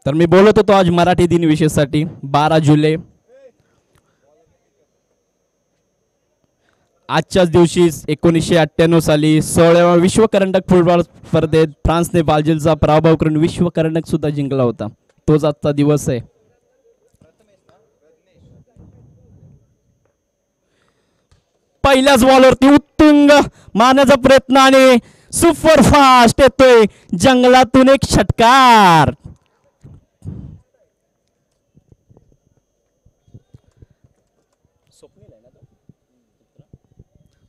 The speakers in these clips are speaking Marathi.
तर मी बोलत होतो आज मराठी दिन विशेषासाठी 12 जुलै आजच्याच दिवशी 1998 साली 16व्या विश्व करंडक फुटबॉल स्पर्धेत फ्रान्सने ब्राझीलचा पराभव करून विश्व करंडक सुद्धा जिंकला होता. तोच आजचा दिवस आहे. पहिल्याच बॉलवरती उत्तुंग मारण्याचा प्रयत्न आणि सुपर फास्ट येतोय जंगलातून एक षटकार.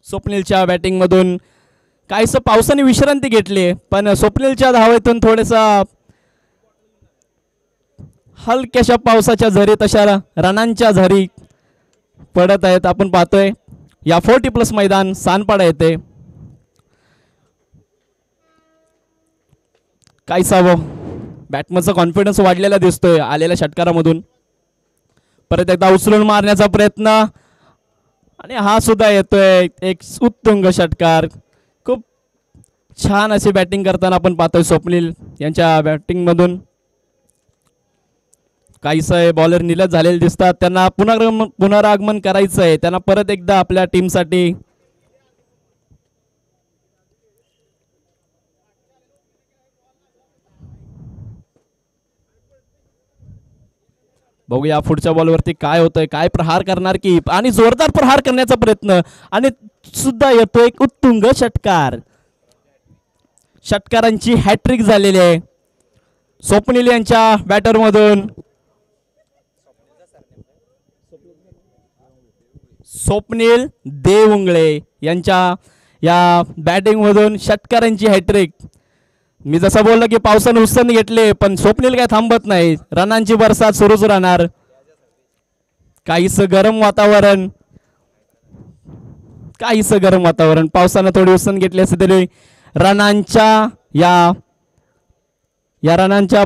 स्वप्नीलच्या बॅटिंग मधून काहीसं पावसाने विश्रांती घेतली पण स्वप्नीलच्या धावेतून थोडेसा हलक्याशा पावसाच्या झरी तशा रनांच्या झरी पडत आहेत. आपण पाहतोय या 40+ मैदान सानपाडा येते. काहीसा बॅटमनचा कॉन्फिडन्स वाढलेला दिसतोय आलेल्या षटकारामधून. परत एकदा उचलून मारण्याचा प्रयत्न आणि हा सुद्धा येतोय एक उत्तुंग षटकार. खूप छान अशी बॅटिंग करताना आपण पाहतोय स्वप्नील यांच्या बॅटिंग मधून. काहीसं बॉलर निलत झालेले दिसतात. त्यांना पुनरागमन करायचं आहे. त्यांना परत एकदा आपल्या टीमसाठी बघूया पुढच्या बॉलवरती काय होतंय. काय प्रहार करणार की आणि जोरदार प्रहार करण्याचा प्रयत्न आणि सुद्धा येतो एक उत्तुंग षटकार. षटकारांची हॅट्रिक झालेली आहे स्वप्नील यांच्या बॅटर मधून. स्वप्नील देवुंगळे यांच्या या बॅटिंग मधून षटकारांची हॅट्रिक. मी जसं बोललो की पावसाने उसण घेतले पण स्वप्नील काय थांबत नाही. रनांची बरसात सुरूच राहणार. काहीसं गरम वातावरण पावसानं थोडी उसण घेतली असते तरी रनांच्या या रनांच्या